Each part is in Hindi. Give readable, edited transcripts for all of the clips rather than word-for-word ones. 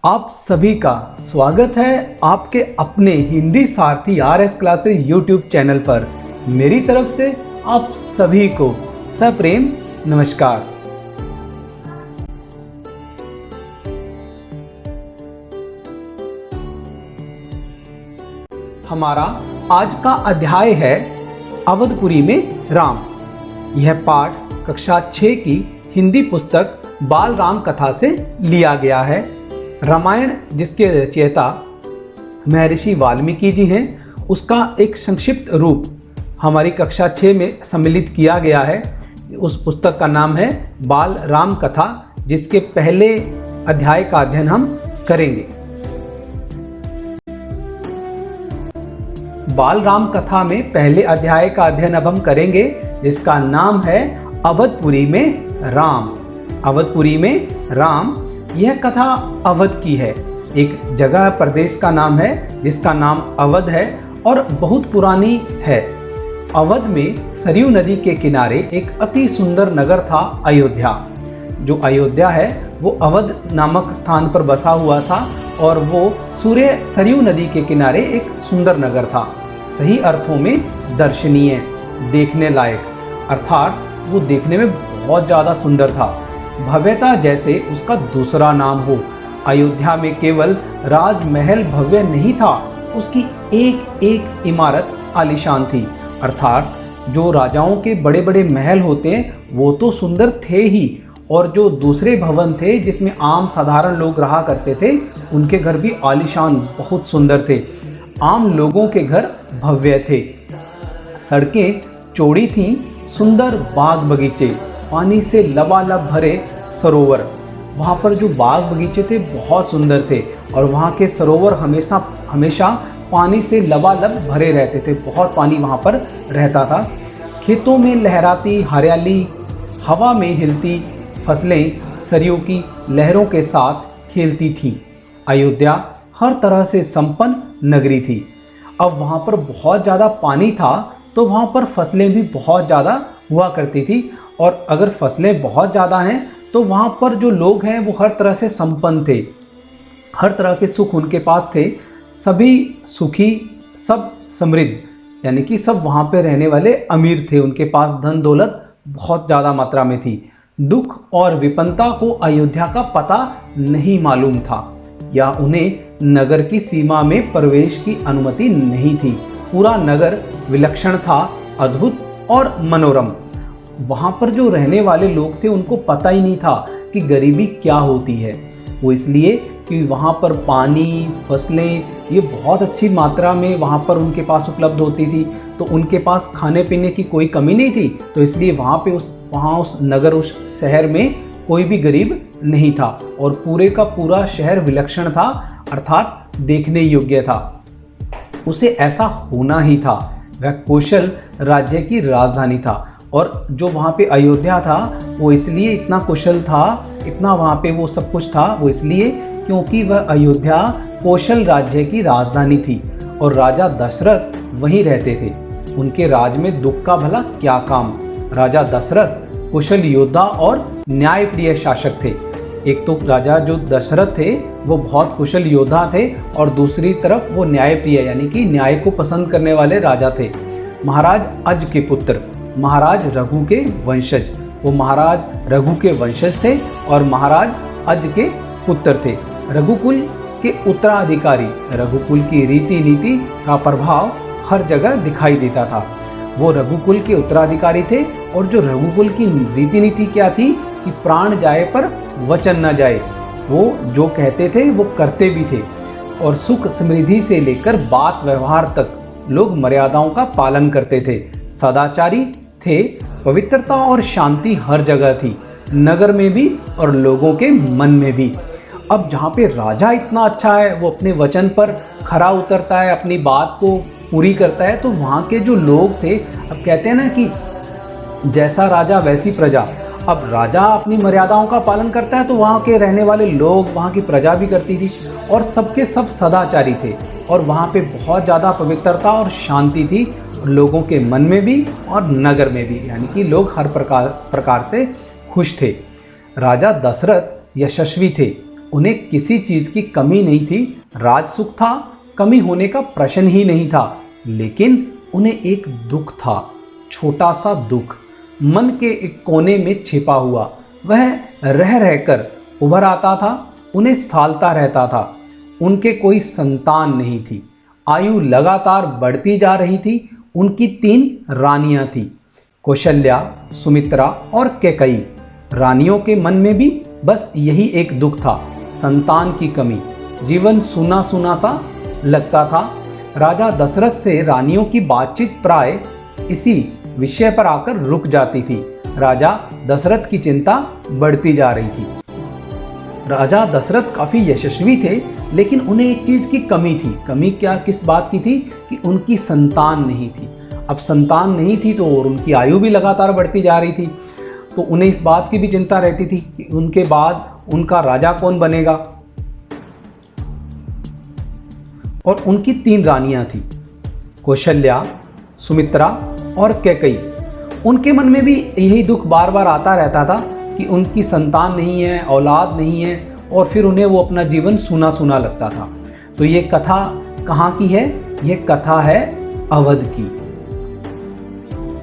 आप सभी का स्वागत है आपके अपने हिंदी सारथी RS क्लासेस यूट्यूब चैनल पर। मेरी तरफ से आप सभी को सप्रेम नमस्कार। हमारा आज का अध्याय है अवधपुरी में राम। यह पाठ कक्षा 6 की हिंदी पुस्तक बाल राम कथा से लिया गया है। रामायण जिसके रचयिता महर्षि वाल्मीकि जी हैं, उसका एक संक्षिप्त रूप हमारी कक्षा 6 में सम्मिलित किया गया है। उस पुस्तक का नाम है बाल राम कथा, जिसके पहले अध्याय का अध्ययन हम करेंगे। बाल राम कथा में पहले अध्याय का अध्ययन अब हम करेंगे, जिसका नाम है अवधपुरी में राम। अवधपुरी में राम, यह कथा अवध की है। एक जगह प्रदेश का नाम है जिसका नाम अवध है और बहुत पुरानी है। अवध में सरयू नदी के किनारे एक अति सुंदर नगर था अयोध्या। जो अयोध्या है वो अवध नामक स्थान पर बसा हुआ था और वो सरयू नदी के किनारे एक सुंदर नगर था। सही अर्थों में दर्शनीय, देखने लायक, अर्थात वो देखने में बहुत ज़्यादा सुंदर था। भव्यता जैसे उसका दूसरा नाम हो। अयोध्या में केवल राजमहल भव्य नहीं था, उसकी एक एक इमारत आलीशान थी। अर्थात जो राजाओं के बड़े बड़े महल होते हैं वो तो सुंदर थे ही, और जो दूसरे भवन थे जिसमें आम साधारण लोग रहा करते थे, उनके घर भी आलीशान बहुत सुंदर थे। आम लोगों के घर भव्य थे। सड़कें चौड़ी थीं, सुंदर बाग बगीचे, पानी से लबालब भरे सरोवर। वहाँ पर जो बाग बगीचे थे बहुत सुंदर थे और वहाँ के सरोवर हमेशा पानी से लबालब भरे रहते थे। बहुत पानी वहाँ पर रहता था। खेतों में लहराती हरियाली, हवा में हिलती फसलें सरयू की लहरों के साथ खेलती थीं। अयोध्या हर तरह से संपन्न नगरी थी। अब वहाँ पर बहुत ज़्यादा पानी था तो वहाँ पर फसलें भी बहुत ज़्यादा हुआ करती थी, और अगर फसलें बहुत ज़्यादा हैं तो वहाँ पर जो लोग हैं वो हर तरह से संपन्न थे। हर तरह के सुख उनके पास थे। सभी सुखी, सब समृद्ध, यानी कि सब वहाँ पे रहने वाले अमीर थे। उनके पास धन दौलत बहुत ज़्यादा मात्रा में थी। दुख और विपन्नता को अयोध्या का पता नहीं मालूम था, या उन्हें नगर की सीमा में प्रवेश की अनुमति नहीं थी। पूरा नगर विलक्षण था, अद्भुत और मनोरम। वहाँ पर जो रहने वाले लोग थे उनको पता ही नहीं था कि गरीबी क्या होती है। वो इसलिए कि वहाँ पर पानी, फसलें ये बहुत अच्छी मात्रा में वहाँ पर उनके पास उपलब्ध होती थी, तो उनके पास खाने पीने की कोई कमी नहीं थी। तो इसलिए वहाँ उस नगर, उस शहर में कोई भी गरीब नहीं था और पूरे का पूरा शहर विलक्षण था, अर्थात देखने योग्य था। उसे ऐसा होना ही था। वह कौशल राज्य की राजधानी था, और जो वहाँ पे अयोध्या था वो इसलिए इतना कुशल था, इतना वहाँ पे वो सब कुछ था, वो इसलिए क्योंकि वह अयोध्या कौशल राज्य की राजधानी थी और राजा दशरथ वहीं रहते थे। उनके राज में दुख का भला क्या काम। राजा दशरथ कुशल योद्धा और न्यायप्रिय शासक थे। एक तो राजा जो दशरथ थे वो बहुत कुशल योद्धा थे, और दूसरी तरफ वो न्यायप्रिय, यानी कि न्याय को पसंद करने वाले राजा थे। महाराज अज के पुत्र, महाराज रघु के वंशज। वो महाराज रघु के वंशज थे और महाराज अज के पुत्र थे। रघुकुल के उत्तराधिकारी। रघुकुल की रीति नीति का प्रभाव हर जगह दिखाई देता था। वो रघुकुल के उत्तराधिकारी थे, और जो रघुकुल की रीति नीति क्या थी कि प्राण जाए पर वचन न जाए। वो जो कहते थे वो करते भी थे, और सुख समृद्धि से लेकर बात व्यवहार तक लोग मर्यादाओं का पालन करते थे। सदाचारी थे। पवित्रता और शांति हर जगह थी, नगर में भी और लोगों के मन में भी। अब जहाँ पे राजा इतना अच्छा है, वो अपने वचन पर खरा उतरता है, अपनी बात को पूरी करता है, तो वहाँ के जो लोग थे, अब कहते हैं ना कि जैसा राजा वैसी प्रजा। अब राजा अपनी मर्यादाओं का पालन करता है तो वहाँ के रहने वाले लोग, वहाँ की प्रजा भी करती थी, और सबके सब सदाचारी थे, और वहाँ पे बहुत ज़्यादा पवित्रता और शांति थी, लोगों के मन में भी और नगर में भी, यानी कि लोग हर प्रकार से खुश थे। राजा दशरथ यशस्वी थे उन्हें किसी चीज़ की कमी नहीं थी। राज सुख था, कमी होने का प्रश्न ही नहीं था। लेकिन उन्हें एक दुख था, छोटा सा दुख, मन के एक कोने में छिपा हुआ। वह रह रहकर उभर आता था, उन्हें सालता रहता था। उनके कोई संतान नहीं थी। आयु लगातार बढ़ती जा रही थी। उनकी 3 रानियां थीं, कौशल्या, सुमित्रा और कैकई। रानियों के मन में भी बस यही एक दुख था, संतान की कमी। जीवन सूना सूना सा लगता था। राजा दशरथ से रानियों की बातचीत प्राय इसी विषय पर आकर रुक जाती थी। राजा दशरथ की चिंता बढ़ती जा रही थी। राजा दशरथ काफ़ी यशस्वी थे, लेकिन उन्हें एक चीज़ की कमी थी। कमी क्या, किस बात की थी? कि उनकी संतान नहीं थी। अब संतान नहीं थी तो और उनकी आयु भी लगातार बढ़ती जा रही थी, तो उन्हें इस बात की भी चिंता रहती थी कि उनके बाद उनका राजा कौन बनेगा। और उनकी 3 रानियां थीं, कौशल्या, सुमित्रा और कैकई। उनके मन में भी यही दुख बार बार आता रहता था कि उनकी संतान नहीं है, औलाद नहीं है, और फिर उन्हें वो अपना जीवन सूना सूना लगता था। तो ये कथा कहाँ की है? ये कथा है अवध की।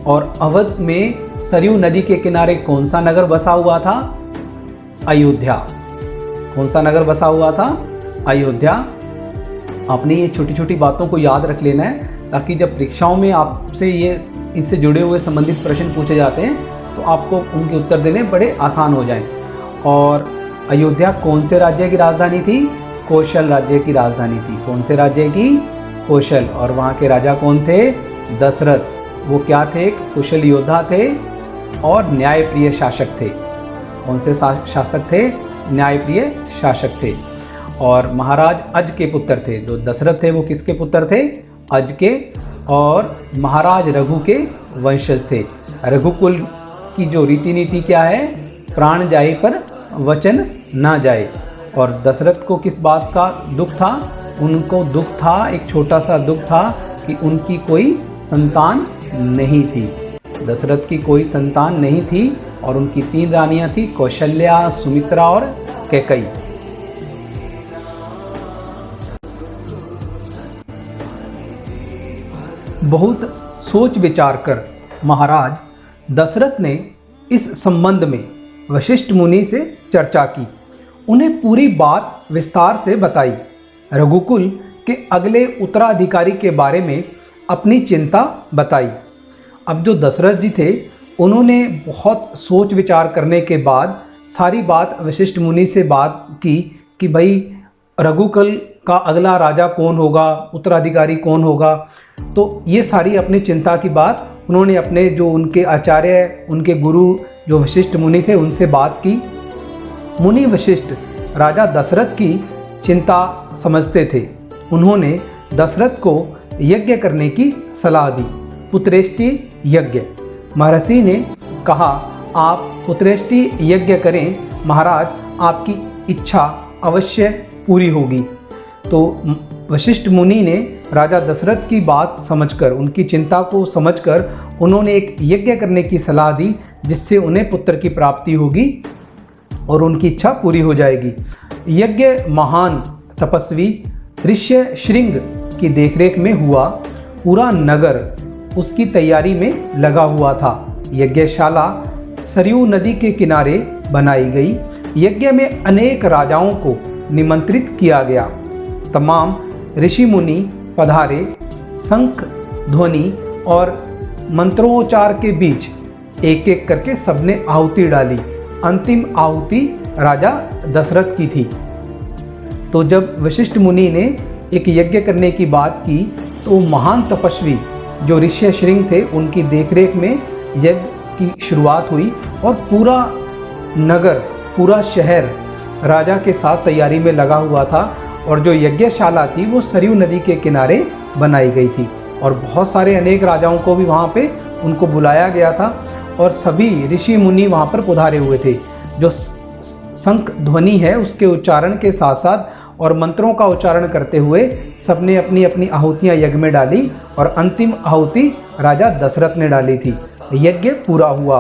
और अवध में सरयू नदी के किनारे कौन सा नगर बसा हुआ था? अयोध्या। कौन सा नगर बसा हुआ था? अयोध्या। आपने ये छोटी छोटी बातों को याद रख लेना है, ताकि जब परीक्षाओं में आपसे ये इससे जुड़े हुए संबंधित प्रश्न पूछे जाते हैं तो आपको उनके उत्तर देने बड़े आसान हो जाएं। और अयोध्या कौन से राज्य की राजधानी थी? कौशल राज्य की राजधानी थी। कौन से राज्य की? कौशल। और वहाँ के राजा कौन थे? दशरथ। वो क्या थे? कुशल योद्धा थे और न्यायप्रिय शासक थे। कौन से शासक थे? न्यायप्रिय शासक थे। और महाराज अज के पुत्र थे। जो दशरथ थे वो किसके पुत्र थे? अज के। और महाराज रघु के वंशज थे। रघुकुल की जो रीति नीति क्या है? प्राण जाए पर वचन ना जाए। और दशरथ को किस बात का दुख था? उनको दुख था, एक छोटा सा दुख था कि उनकी कोई संतान नहीं थी। दशरथ की कोई संतान नहीं थी और उनकी 3 रानियां थी, कौशल्या, सुमित्रा और कैकई। बहुत सोच विचार कर महाराज दशरथ ने इस संबंध में वशिष्ठ मुनि से चर्चा की। उन्हें पूरी बात विस्तार से बताई। रघुकुल के अगले उत्तराधिकारी के बारे में अपनी चिंता बताई। अब जो दशरथ जी थे उन्होंने बहुत सोच विचार करने के बाद सारी बात वशिष्ठ मुनि से बात की कि भाई रघुकुल का अगला राजा कौन होगा, उत्तराधिकारी कौन होगा। तो ये सारी अपनी चिंता की बात उन्होंने अपने जो उनके आचार्य, उनके गुरु जो वशिष्ठ मुनि थे उनसे बात की। मुनि वशिष्ठ राजा दशरथ की चिंता समझते थे। उन्होंने दशरथ को यज्ञ करने की सलाह दी, पुत्रेष्टि यज्ञ। महर्षि ने कहा, आप पुत्रेष्टि यज्ञ करें महाराज, आपकी इच्छा अवश्य पूरी होगी। तो वशिष्ठ मुनि ने राजा दशरथ की बात समझकर, उनकी चिंता को समझकर उन्होंने एक यज्ञ करने की सलाह दी, जिससे उन्हें पुत्र की प्राप्ति होगी और उनकी इच्छा पूरी हो जाएगी। यज्ञ महान तपस्वी ऋष्यशृंग की देखरेख में हुआ। पूरा नगर उसकी तैयारी में लगा हुआ था। यज्ञशाला सरयू नदी के किनारे बनाई गई। यज्ञ में अनेक राजाओं को निमंत्रित किया गया। तमाम ऋषि मुनि पधारे। शंख ध्वनि और मंत्रोच्चार के बीच एक एक करके सबने आहुति डाली। अंतिम आहुति राजा दशरथ की थी। तो जब वशिष्ठ मुनि ने एक यज्ञ करने की बात की तो महान तपस्वी जो ऋष्यशृंग थे उनकी देखरेख में यज्ञ की शुरुआत हुई और पूरा नगर, पूरा शहर राजा के साथ तैयारी में लगा हुआ था। और जो यज्ञशाला थी वो सरयू नदी के किनारे बनाई गई थी और बहुत सारे अनेक राजाओं को भी वहाँ पे उनको बुलाया गया था और सभी ऋषि मुनि वहाँ पर पधारे हुए थे। जो शंख ध्वनि है उसके उच्चारण के साथ साथ और मंत्रों का उच्चारण करते हुए सबने अपनी अपनी आहुतियाँ यज्ञ में डाली और अंतिम आहुति राजा दशरथ ने डाली थी। यज्ञ पूरा हुआ।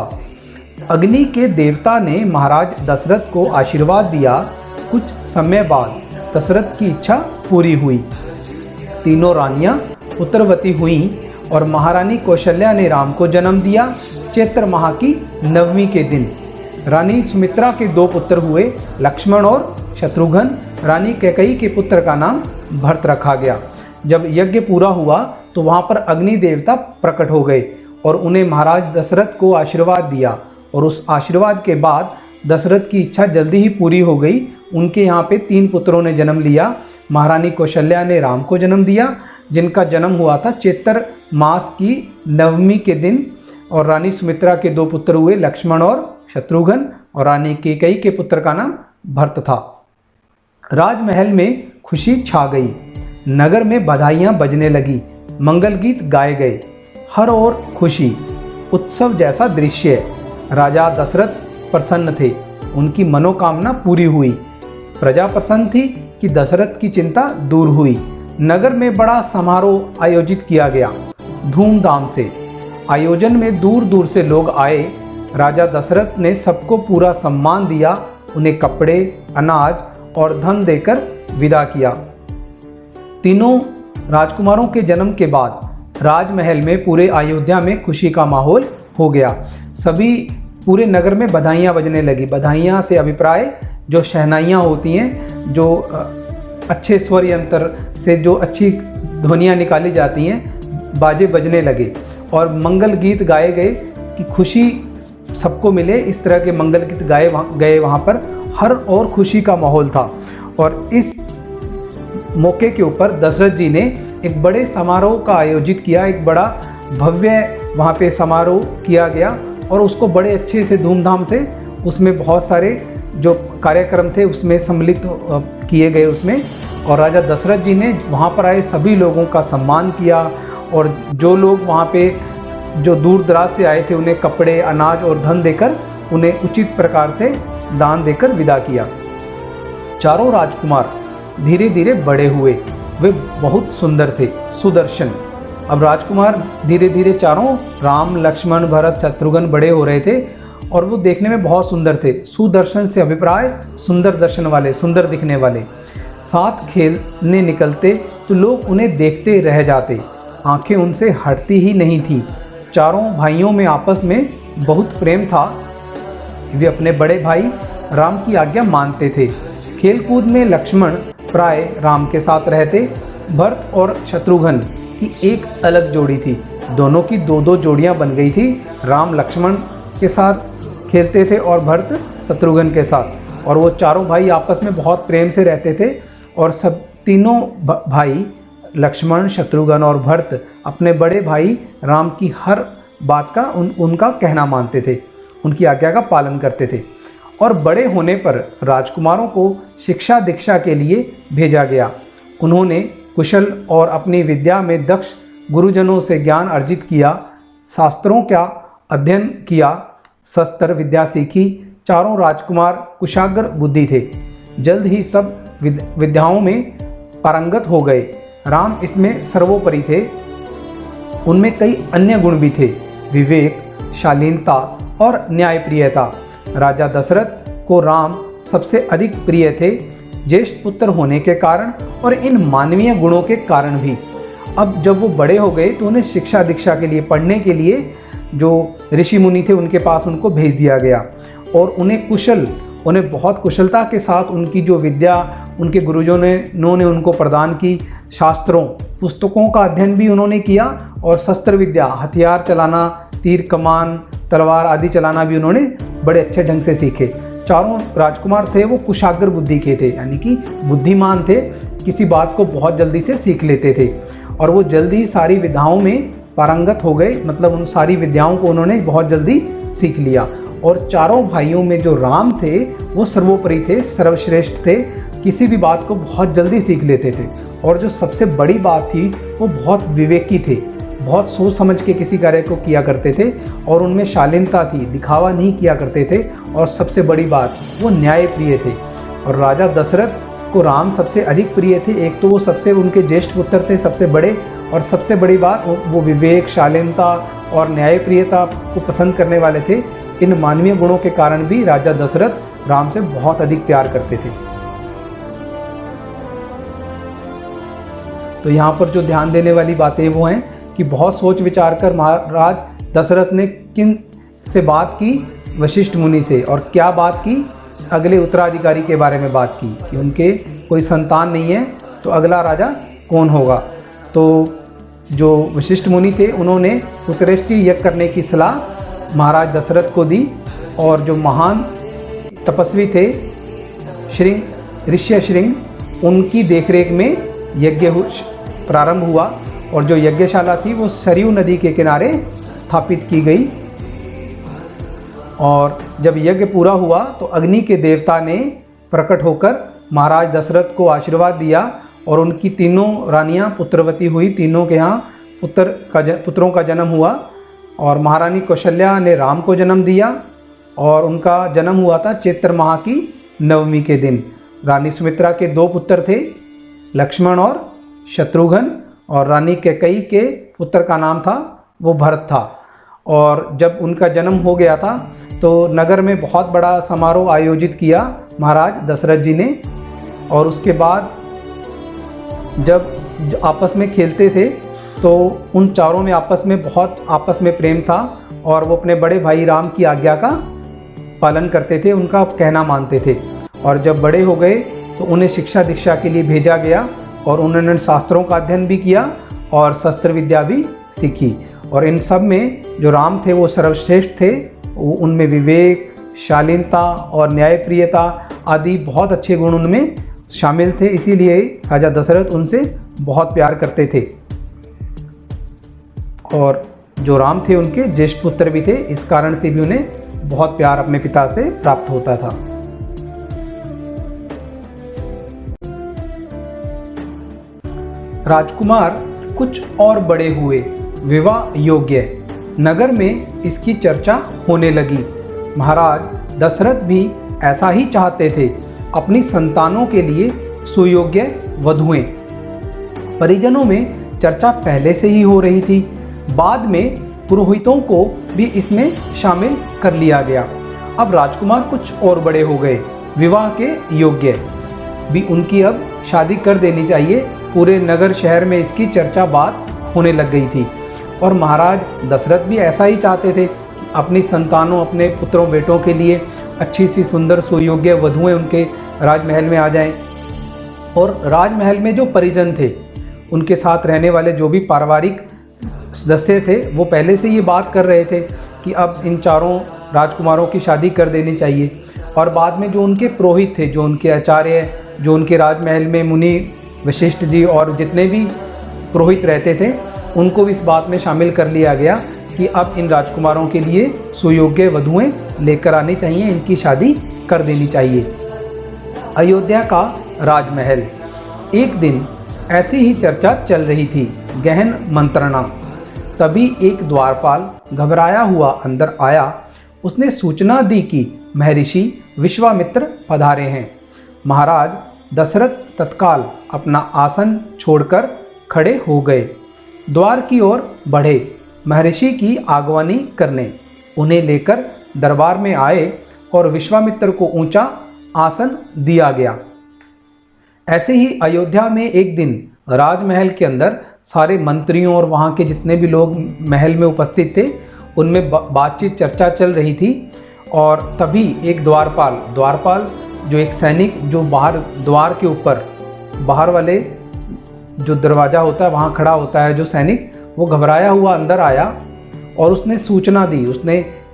अग्नि के देवता ने महाराज दशरथ को आशीर्वाद दिया कुछ समय बाद दशरथ की इच्छा पूरी हुई। तीनों रानियां पुत्रवती हुईं और महारानी कौशल्या ने राम को जन्म दिया चैत्र माह की नवमी के दिन। रानी सुमित्रा के 2 पुत्र हुए, लक्ष्मण और शत्रुघ्न। रानी कैकेयी के पुत्र का नाम भरत रखा गया। जब यज्ञ पूरा हुआ तो वहाँ पर अग्नि देवता प्रकट हो गए और उन्हें महाराज दशरथ को आशीर्वाद दिया, और उस आशीर्वाद के बाद दशरथ की इच्छा जल्दी ही पूरी हो गई। उनके यहाँ पे 3 पुत्रों ने जन्म लिया। महारानी कौशल्या ने राम को जन्म दिया, जिनका जन्म हुआ था चैत्र मास की नवमी के दिन, और रानी सुमित्रा के 2 पुत्र हुए, लक्ष्मण और शत्रुघ्न, और रानी कैकेयी के पुत्र का नाम भरत था। राजमहल में खुशी छा गई। नगर में बधाइयाँ बजने लगी, मंगल गीत गाए गए, हर ओर खुशी, उत्सव जैसा दृश्य। राजा दशरथ प्रसन्न थे, उनकी मनोकामना पूरी हुई। प्रजा प्रसन्न थी कि दशरथ की चिंता दूर हुई। नगर में बड़ा समारोह आयोजित किया गया, धूमधाम से। आयोजन में दूर दूर से लोग आए। राजा दशरथ ने सबको पूरा सम्मान दिया, उन्हें कपड़े, अनाज और धन देकर विदा किया। तीनों राजकुमारों के जन्म के बाद राजमहल में, पूरे अयोध्या में खुशी का माहौल हो गया। सभी पूरे नगर में बधाइयाँ बजने लगी। बधाइयाँ से अभिप्राय जो शहनाइयाँ होती हैं, जो अच्छे स्वर यंत्र से जो अच्छी ध्वनियाँ निकाली जाती हैं, बाजे बजने लगे और मंगल गीत गाए गए कि खुशी सबको मिले। इस तरह के मंगल गीत गाए गए वहाँ पर, हर और खुशी का माहौल था। और इस मौके के ऊपर दशरथ जी ने एक बड़े समारोह का आयोजित किया। एक बड़ा भव्य वहाँ पे समारोह किया गया और उसको बड़े अच्छे से धूमधाम से, उसमें बहुत सारे जो कार्यक्रम थे उसमें सम्मिलित किए गए उसमें। और राजा दशरथ जी ने वहाँ पर आए सभी लोगों का सम्मान किया, और जो लोग वहाँ पे जो दूर दराज से आए थे उन्हें कपड़े, अनाज और धन देकर उन्हें उचित प्रकार से दान देकर विदा किया। चारों राजकुमार धीरे धीरे बड़े हुए। वे बहुत सुंदर थे, सुदर्शन। अब राजकुमार धीरे धीरे चारों, राम, लक्ष्मण, भरत, शत्रुघ्न, बड़े हो रहे थे और वो देखने में बहुत सुंदर थे। सुदर्शन से अभिप्राय सुंदर दर्शन वाले, सुंदर दिखने वाले। साथ खेलने निकलते तो लोग उन्हें देखते रह जाते, आंखें उनसे हटती ही नहीं थी। चारों भाइयों में आपस में बहुत प्रेम था। वे अपने बड़े भाई राम की आज्ञा मानते थे। खेलकूद में लक्ष्मण प्राय राम के साथ रहते। भरत और शत्रुघ्न की एक अलग जोड़ी थी, दोनों की 2-2 जोड़ियां बन गई थी। राम लक्ष्मण के साथ खेलते थे और भरत शत्रुघ्न के साथ, और वो चारों भाई आपस में बहुत प्रेम से रहते थे। और सब तीनों भाई लक्ष्मण, शत्रुघ्न और भरत अपने बड़े भाई राम की हर बात का उनका कहना मानते थे, उनकी आज्ञा का पालन करते थे। और बड़े होने पर राजकुमारों को शिक्षा दीक्षा के लिए भेजा गया। उन्होंने कुशल और अपनी विद्या में दक्ष गुरुजनों से ज्ञान अर्जित किया, शास्त्रों का अध्ययन किया, शस्त्र विद्या सीखी। चारों राजकुमार कुशाग्र बुद्धि थे, जल्द ही सब विद्याओं में पारंगत हो गए। राम इसमें सर्वोपरि थे। उनमें कई अन्य गुण भी थे, विवेक, शालीनता और न्यायप्रियता। राजा दशरथ को राम सबसे अधिक प्रिय थे, ज्येष्ठ पुत्र होने के कारण और इन मानवीय गुणों के कारण भी। अब जब वो बड़े हो गए तो उन्हें शिक्षा दीक्षा के लिए, पढ़ने के लिए जो ऋषि मुनि थे उनके पास उनको भेज दिया गया। और उन्हें बहुत कुशलता के साथ उनकी जो विद्या उनके गुरुजनों ने उनको प्रदान की। शास्त्रों, पुस्तकों का अध्ययन भी उन्होंने किया, और शस्त्र विद्या, हथियार चलाना, तीर कमान, तलवार आदि चलाना भी उन्होंने बड़े अच्छे ढंग से सीखे। चारों राजकुमार थे वो कुशाग्र बुद्धि के थे, यानी कि बुद्धिमान थे, किसी बात को बहुत जल्दी से सीख लेते थे। और वो जल्दी सारी विद्याओं में पारंगत हो गए, मतलब उन सारी विद्याओं को उन्होंने बहुत जल्दी सीख लिया। और चारों भाइयों में जो राम थे वो सर्वोपरि थे, सर्वश्रेष्ठ थे, किसी भी बात को बहुत जल्दी सीख लेते थे। और जो सबसे बड़ी बात थी वो बहुत विवेकी थे, बहुत सोच समझ के किसी कार्य को किया करते थे, और उनमें शालीनता थी, दिखावा नहीं किया करते थे। और सबसे बड़ी बात, वो न्यायप्रिय थे। और राजा दशरथ को राम सबसे अधिक प्रिय थे। एक तो वो सबसे उनके ज्येष्ठ पुत्र थे, सबसे बड़े, और सबसे बड़ी बात वो विवेक, शालीनता और न्यायप्रियता को पसंद करने वाले थे। इन मानवीय गुणों के कारण भी राजा दशरथ राम से बहुत अधिक प्यार करते थे। तो यहाँ पर जो ध्यान देने वाली बातें वो हैं कि बहुत सोच विचार कर महाराज दशरथ ने किन से बात की, वशिष्ठ मुनि से, और क्या बात की, अगले उत्तराधिकारी के बारे में बात की कि उनके कोई संतान नहीं है तो अगला राजा कौन होगा। तो जो वशिष्ठ मुनि थे उन्होंने उत्तरेष्टि यज्ञ करने की सलाह महाराज दशरथ को दी, और जो महान तपस्वी थे ऋष्यशृंग, उनकी देखरेख में यज्ञ प्रारंभ हुआ, और जो यज्ञशाला थी वो सरयू नदी के किनारे स्थापित की गई। और जब यज्ञ पूरा हुआ तो अग्नि के देवता ने प्रकट होकर महाराज दशरथ को आशीर्वाद दिया, और उनकी तीनों रानियां पुत्रवती हुई, तीनों के यहाँ पुत्रों का जन्म हुआ। और महारानी कौशल्या ने राम को जन्म दिया, और उनका जन्म हुआ था चैत्र माह की नवमी के दिन। रानी सुमित्रा के 2 पुत्र थे, लक्ष्मण और शत्रुघ्न, और रानी कैकेयी के पुत्र का नाम था वो भरत था। और जब उनका जन्म हो गया था तो नगर में बहुत बड़ा समारोह आयोजित किया महाराज दशरथ जी ने। और उसके बाद जब आपस में खेलते थे तो उन चारों में आपस में प्रेम था, और वो अपने बड़े भाई राम की आज्ञा का पालन करते थे, उनका कहना मानते थे। और जब बड़े हो गए तो उन्हें शिक्षा दीक्षा के लिए भेजा गया, और उन्होंने शास्त्रों का अध्ययन भी किया और शस्त्र विद्या भी सीखी। और इन सब में जो राम थे वो सर्वश्रेष्ठ थे, उनमें विवेक, शालीनता और न्यायप्रियता आदि बहुत अच्छे गुण उनमें शामिल थे, इसीलिए राजा दशरथ उनसे बहुत प्यार करते थे। और जो राम थे उनके ज्येष्ठ पुत्र भी थे, इस कारण से भी उन्हें बहुत प्यार अपने पिता से प्राप्त होता था। राजकुमार कुछ और बड़े हुए, विवाह योग्य, नगर में इसकी चर्चा होने लगी। महाराज दशरथ भी ऐसा ही चाहते थे, अपनी संतानों के लिए सुयोग्य वधुएं। परिजनों में चर्चा पहले से ही हो रही थी, बाद में पुरोहितों को भी इसमें शामिल कर लिया गया। अब राजकुमार कुछ और बड़े हो गए, विवाह के योग्य भी, उनकी अब शादी कर देनी चाहिए। पूरे नगर शहर में इसकी चर्चा बात होने लग गई थी। और महाराज दशरथ भी ऐसा ही चाहते थे कि अपनी संतानों, अपने पुत्रों बेटों के लिए अच्छी सी सुंदर सुयोग्य वधुएं उनके राजमहल में आ जाएं। और राजमहल में जो परिजन थे, उनके साथ रहने वाले जो भी पारिवारिक सदस्य थे, वो पहले से ये बात कर रहे थे कि अब इन चारों राजकुमारों की शादी कर देनी चाहिए। और बाद में जो उनके पुरोहित थे, जो उनके आचार्य, जो उनके राजमहल में मुनि वशिष्ठ जी और जितने भी पुरोहित रहते थे, उनको भी इस बात में शामिल कर लिया गया कि अब इन राजकुमारों के लिए सुयोग्य वधुएं लेकर आनी चाहिए, इनकी शादी कर देनी चाहिए। अयोध्या का राजमहल। एक दिन ऐसी ही चर्चा चल रही थी, गहन मंत्रणा। तभी एक द्वारपाल घबराया हुआ अंदर आया। उसने सूचना दी कि महर्षि विश्वामित्र पधारे हैं। महाराज दशरथ तत्काल अपना आसन छोड़कर खड़े हो गए, द्वार की ओर बढ़े महर्षि की आगवानी करने। उन्हें लेकर दरबार में आए और विश्वामित्र को ऊंचा आसन दिया गया। ऐसे ही अयोध्या में एक दिन राजमहल के अंदर सारे मंत्रियों और वहाँ के जितने भी लोग महल में उपस्थित थे, उनमें बातचीत चर्चा चल रही थी। और तभी एक द्वारपाल जो एक सैनिक, जो बाहर द्वार के ऊपर बाहर वाले जो दरवाज़ा होता है वहाँ खड़ा होता है जो सैनिक, वो घबराया हुआ अंदर आया और उसने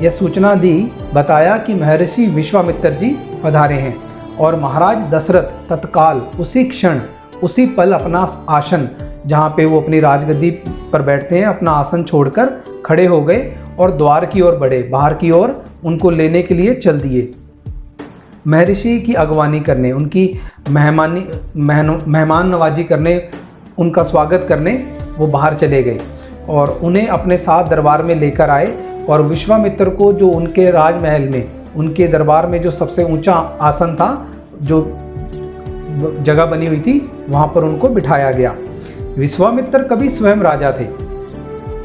यह सूचना दी, बताया कि महर्षि विश्वामित्र जी पधारे हैं। और महाराज दशरथ तत्काल उसी क्षण, उसी पल अपना आसन, जहाँ पे वो अपनी राजगद्दी पर बैठते हैं, अपना आसन छोड़कर खड़े हो गए और द्वार की ओर बढ़े, बाहर की ओर उनको लेने के लिए चल दिए। महर्षि की अगवानी करने, उनकी मेहमान नवाजी करने, उनका स्वागत करने वो बाहर चले गए और उन्हें अपने साथ दरबार में लेकर आए। और विश्वामित्र को जो उनके राजमहल में, उनके दरबार में जो सबसे ऊंचा आसन था, जो जगह बनी हुई थी, वहाँ पर उनको बिठाया गया। विश्वामित्र कभी स्वयं राजा थे,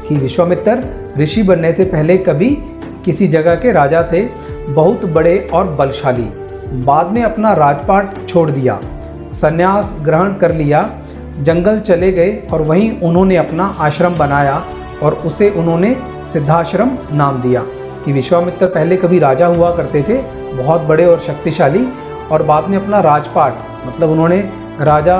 कि विश्वामित्र ऋषि बनने से पहले कभी किसी जगह के राजा थे, बहुत बड़े और बलशाली। बाद में अपना राजपाट छोड़ दिया, संन्यास ग्रहण कर लिया जंगल चले गए और वहीं उन्होंने अपना आश्रम बनाया और उसे उन्होंने सिद्धाश्रम नाम दिया। कि विश्वामित्र पहले कभी राजा हुआ करते थे, बहुत बड़े और शक्तिशाली, और बाद में अपना राजपाट मतलब उन्होंने राजा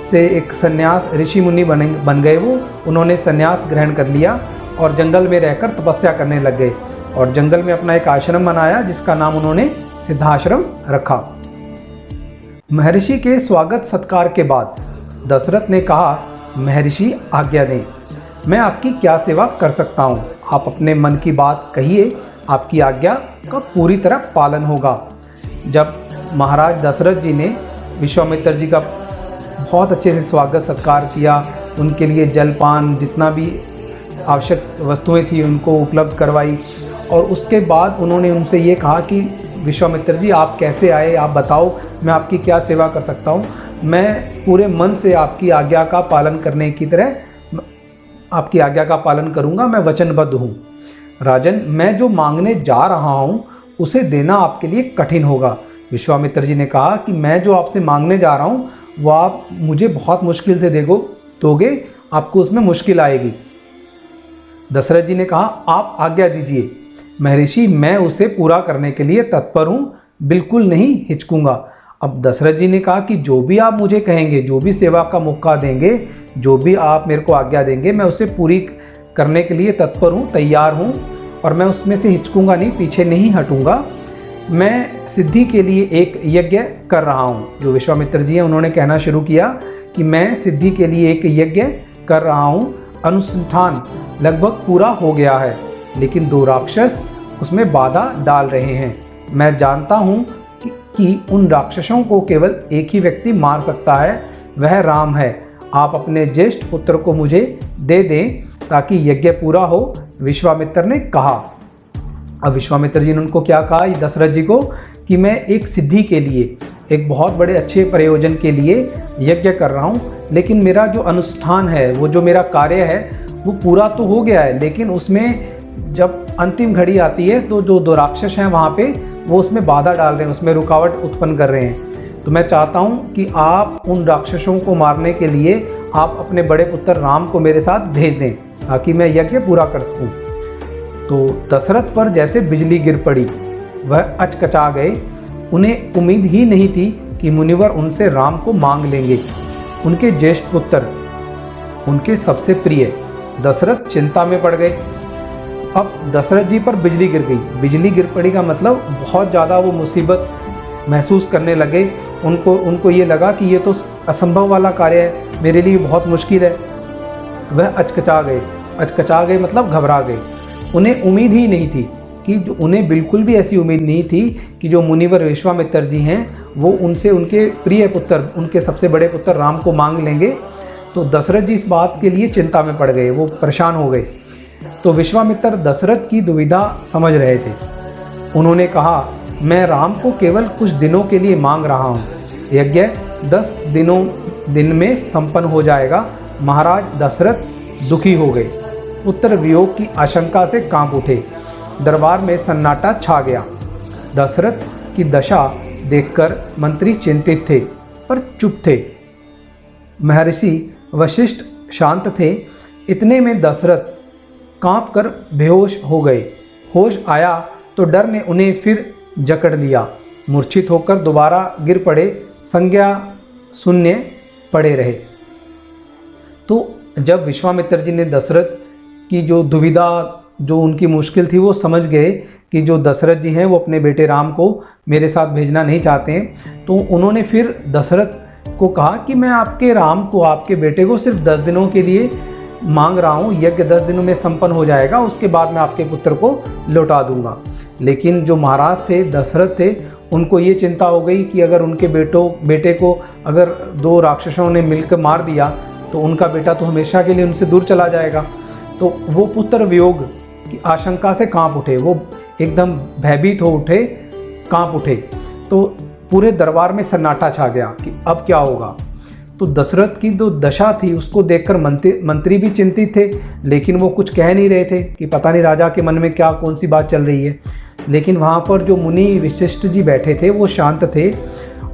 से एक सन्यास ऋषि मुनि बन गए। वो उन्होंने सन्यास ग्रहण कर लिया और जंगल में रहकर तपस्या करने लग गए और जंगल में अपना एक आश्रम बनाया जिसका नाम उन्होंने सिद्धाश्रम रखा। महर्षि के स्वागत सत्कार के बाद दशरथ ने कहा, महर्षि आज्ञा दें, मैं आपकी क्या सेवा कर सकता हूँ? आप अपने मन की बात कहिए, आपकी आज्ञा का पूरी तरह पालन होगा। जब महाराज दशरथ जी ने विश्वामित्र जी का बहुत अच्छे से स्वागत सत्कार किया, उनके लिए जलपान जितना भी आवश्यक वस्तुएं थी उनको उपलब्ध करवाई और उसके बाद उन्होंने उनसे ये कहा कि विश्वामित्र जी आप कैसे आए, आप बताओ मैं आपकी क्या सेवा कर सकता हूँ। मैं पूरे मन से आपकी आज्ञा का पालन करने की तरह आपकी आज्ञा का पालन करूँगा, मैं वचनबद्ध हूँ। राजन, मैं जो मांगने जा रहा हूँ उसे देना आपके लिए कठिन होगा। विश्वामित्र जी ने कहा कि मैं जो आपसे मांगने जा रहा हूँ वो आप मुझे बहुत मुश्किल से दोगे, आपको उसमें मुश्किल आएगी। दशरथ जी ने कहा, आप आज्ञा दीजिए महर्षि, मैं उसे पूरा करने के लिए तत्पर हूँ, बिल्कुल नहीं हिचकूंगा। अब दशरथ जी ने कहा कि जो भी आप मुझे कहेंगे, जो भी सेवा का मौका देंगे, जो भी आप मेरे को आज्ञा देंगे, मैं उसे पूरी करने के लिए तत्पर हूँ, तैयार हूँ और मैं उसमें से हिचकूंगा नहीं, पीछे नहीं हटूंगा। मैं सिद्धि के लिए एक यज्ञ कर रहा हूँ। जो विश्वामित्र जी हैं उन्होंने कहना शुरू किया कि मैं सिद्धि के लिए एक यज्ञ कर रहा हूँ, अनुष्ठान लगभग पूरा हो गया है, लेकिन 2 राक्षस उसमें बाधा डाल रहे हैं। मैं जानता हूँ कि उन राक्षसों को केवल एक ही व्यक्ति मार सकता है, वह राम है। आप अपने ज्येष्ठ पुत्र को मुझे दे दें ताकि यज्ञ पूरा हो, विश्वामित्र ने कहा। अब विश्वामित्र जी ने उनको क्या कहा दशरथ जी को कि मैं एक सिद्धि के लिए, एक बहुत बड़े अच्छे प्रयोजन के लिए यज्ञ कर रहा हूँ, लेकिन मेरा जो अनुष्ठान है, वो जो मेरा कार्य है वो पूरा तो हो गया है, लेकिन उसमें जब अंतिम घड़ी आती है तो जो 2 राक्षस हैं वहाँ पे वो उसमें बाधा डाल रहे हैं, उसमें रुकावट उत्पन्न कर रहे हैं। तो मैं चाहता हूँ कि आप उन राक्षसों को मारने के लिए आप अपने बड़े पुत्र राम को मेरे साथ भेज दें ताकि मैं यज्ञ पूरा कर सकूँ। तो दशरथ पर जैसे बिजली गिर पड़ी, वह अचकचा गए। उन्हें उम्मीद ही नहीं थी कि मुनिवर उनसे राम को मांग लेंगे, उनके ज्येष्ठ पुत्र, उनके सबसे प्रिय। दशरथ चिंता में पड़ गए। अब दशरथ जी पर बिजली गिर गई। बिजली गिर पड़ी का मतलब बहुत ज़्यादा वो मुसीबत महसूस करने लगे। उनको ये लगा कि ये तो असंभव वाला कार्य है, मेरे लिए बहुत मुश्किल है। वह अचकचा गए मतलब घबरा गए। उन्हें उम्मीद ही नहीं थी कि उन्हें बिल्कुल भी ऐसी उम्मीद नहीं थी कि जो मुनिवर विश्वामित्र जी हैं वो उनसे उनके प्रिय पुत्र, उनके सबसे बड़े पुत्र राम को मांग लेंगे। तो दशरथ जी इस बात के लिए चिंता में पड़ गए, वो परेशान हो गए। तो विश्वामित्र दशरथ की दुविधा समझ रहे थे। उन्होंने कहा, मैं राम को केवल कुछ दिनों के लिए मांग रहा हूँ, यज्ञ 10 दिन में संपन्न हो जाएगा। महाराज दशरथ दुखी हो गए, पुत्र वियोग की आशंका से कांप उठे। दरबार में सन्नाटा छा गया। दशरथ की दशा देखकर मंत्री चिंतित थे पर चुप थे। महर्षि वशिष्ठ शांत थे। इतने में दशरथ कांप कर बेहोश हो गए। होश आया तो डर ने उन्हें फिर जकड़ लिया। मूर्छित होकर दोबारा गिर पड़े, संज्ञा शून्य पड़े रहे। तो जब विश्वामित्र जी ने दशरथ की जो दुविधा, जो उनकी मुश्किल थी, वो समझ गए कि जो दशरथ जी हैं वो अपने बेटे राम को मेरे साथ भेजना नहीं चाहते हैं, तो उन्होंने फिर दशरथ को कहा कि मैं आपके राम को, आपके बेटे को सिर्फ 10 दिनों के लिए मांग रहा हूँ, यज्ञ 10 दिनों में संपन्न हो जाएगा, उसके बाद मैं आपके पुत्र को लौटा दूंगा। लेकिन जो महाराज थे, दशरथ थे, उनको ये चिंता हो गई कि अगर उनके बेटे को अगर 2 राक्षसों ने मिलकर मार दिया तो उनका बेटा तो हमेशा के लिए उनसे दूर चला जाएगा। तो वो पुत्र वियोग की आशंका से कांप उठे, वो एकदम भयभीत हो उठे, कांप उठे। तो पूरे दरबार में सन्नाटा छा गया कि अब क्या होगा। तो दशरथ की जो दशा थी उसको देखकर मंत्री भी चिंतित थे, लेकिन वो कुछ कह नहीं रहे थे कि पता नहीं राजा के मन में क्या, कौन सी बात चल रही है। लेकिन वहाँ पर जो मुनि वशिष्ठ जी बैठे थे वो शांत थे